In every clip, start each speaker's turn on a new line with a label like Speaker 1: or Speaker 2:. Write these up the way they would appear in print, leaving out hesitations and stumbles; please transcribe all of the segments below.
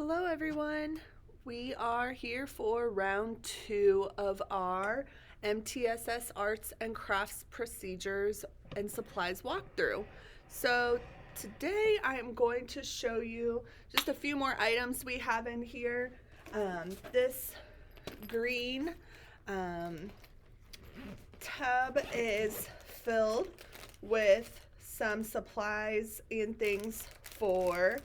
Speaker 1: Hello everyone, we are here for round 2 of our MTSS Arts and Crafts Procedures and Supplies walkthrough. So today I am going to show you just a few more items we have in here. This green tub is filled with some supplies and things for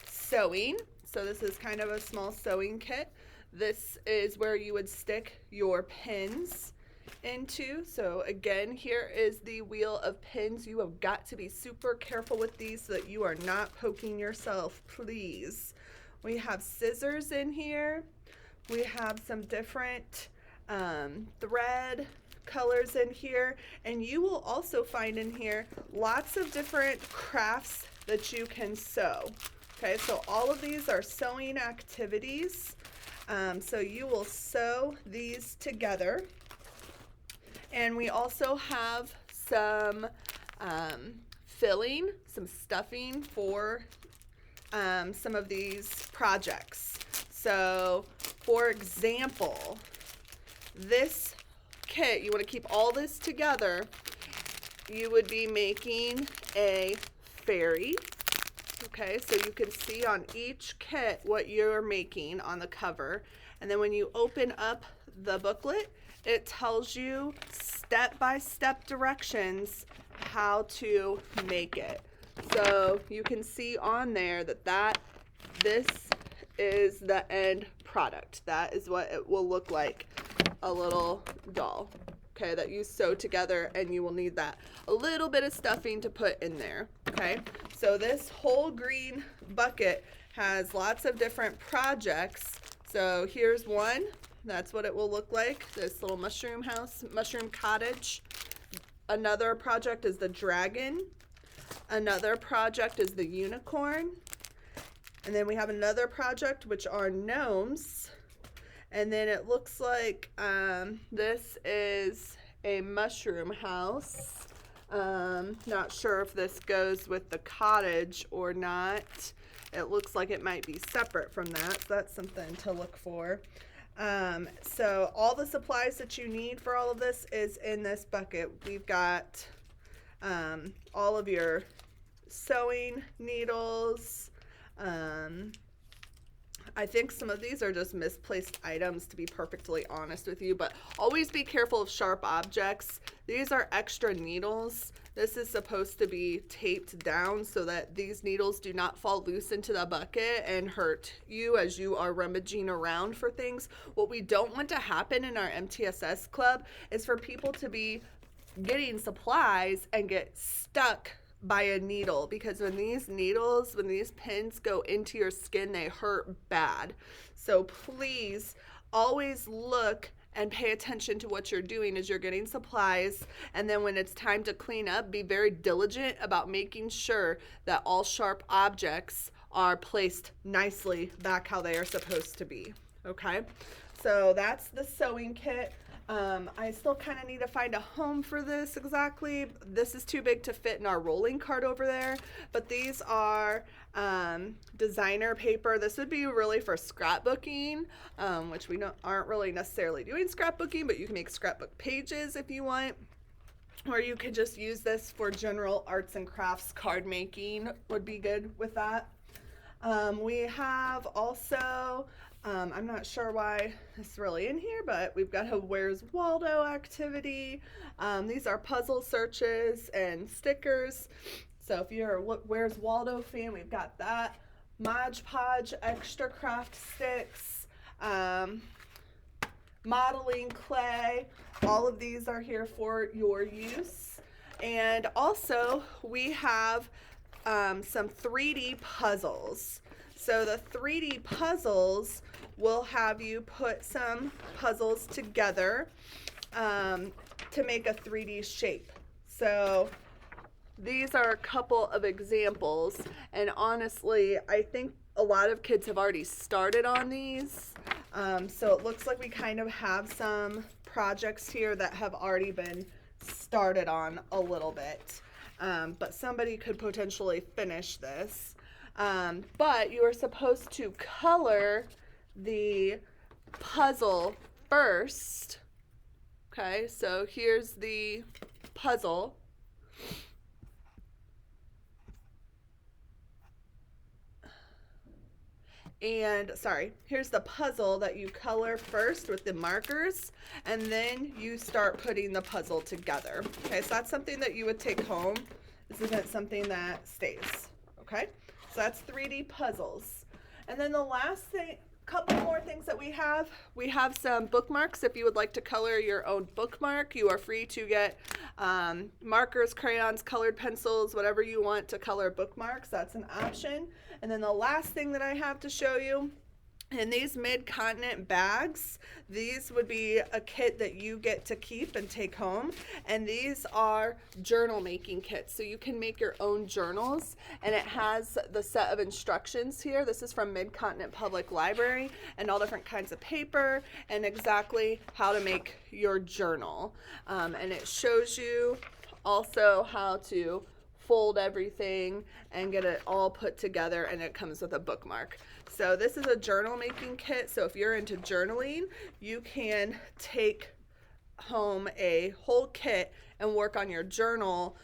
Speaker 1: sewing. So this is kind of a small sewing kit. This is where you would stick your pins into. So again, here is the wheel of pins. You have got to be super careful with these so that you are not poking yourself, please. We have scissors in here. We have some different thread colors in here, and you will also find in here lots of different crafts that you can sew. Okay, so all of these are sewing activities. So you will sew these together. And we also have some filling, some stuffing for some of these projects. So, for example, this kit, you want to keep all this together. You would be making a fairy. Okay, so you can see on each kit what you're making on the cover. And then when you open up the booklet, it tells you step-by-step directions how to make it. So you can see on there that this is the end product. That is what it will look like, a little doll. Okay, that you sew together, and you will need that. A little bit of stuffing to put in there, okay? So this whole green bucket has lots of different projects. So here's one. That's what it will look like, this little mushroom house, mushroom cottage. Another project is the dragon. Another project is the unicorn. And then we have another project, which are gnomes. And then it looks like this is a mushroom house. Not sure if this goes with the cottage or not. It looks like it might be separate from that, so that's something to look for. So all the supplies that you need for all of this is in this bucket. We've got all of your sewing needles. I think some of these are just misplaced items, to be perfectly honest with you, but always be careful of sharp objects. These are extra needles. This is supposed to be taped down so that these needles do not fall loose into the bucket and hurt you as you are rummaging around for things. What we don't want to happen in our MTSS club is for people to be getting supplies and get stuck by a needle, because when these pins go into your skin, they hurt bad. So please always look and pay attention to what you're doing as you're getting supplies, and then when it's time to clean up, be very diligent about making sure that all sharp objects are placed nicely back how they are supposed to be. Okay, so that's the sewing kit. I still kind of need to find a home for this exactly. This is too big to fit in our rolling cart over there, but these are designer paper. This would be really for scrapbooking, which we aren't really necessarily doing scrapbooking, but you can make scrapbook pages if you want. Or you could just use this for general arts and crafts. Card making would be good with that. We have also, I'm not sure why it's really in here, but we've got a Where's Waldo activity. These are puzzle searches and stickers. So if you're a Where's Waldo fan, we've got that. Mod Podge extra craft sticks, modeling clay. All of these are here for your use. And also we have some 3D puzzles. So the 3D puzzles will have you put some puzzles together to make a 3D shape. So these are a couple of examples, and honestly, I think a lot of kids have already started on these. So it looks like we kind of have some projects here that have already been started on a little bit. But somebody could potentially finish this. But you are supposed to color the puzzle first. Okay, so here's the puzzle. And sorry, here's the puzzle that you color first with the markers, and then you start putting the puzzle together. Okay, so that's something that you would take home. This isn't something that stays. Okay, so that's 3D puzzles. And then the last thing, couple more things that we have some bookmarks. If you would like to color your own bookmark, you are free to get markers, crayons, colored pencils, whatever you want to color bookmarks. That's an option. And then the last thing that I have to show you, in these mid-continent bags, these would be a kit that you get to keep and take home. And these are journal making kits. So you can make your own journals. And it has the set of instructions here. This is from Mid-Continent Public Library, and all different kinds of paper and exactly how to make your journal. And it shows you also how to fold everything and get it all put together, and it comes with a bookmark. So this is a journal making kit. So if you're into journaling, you can take home a whole kit and work on your journal,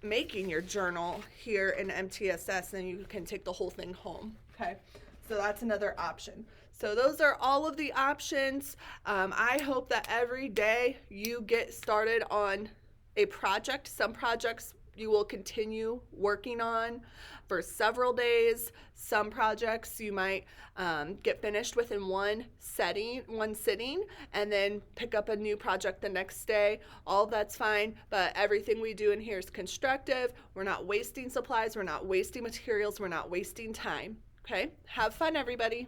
Speaker 1: making your journal here in MTSS, and you can take the whole thing home. Okay, so that's another option. So those are all of the options. I hope that every day you get started on a project. Some projects you will continue working on for several days. Some projects you might get finished with in one sitting, and then pick up a new project the next day. All that's fine, but everything we do in here is constructive. We're not wasting supplies, we're not wasting materials, we're not wasting time. Okay? Have fun, everybody.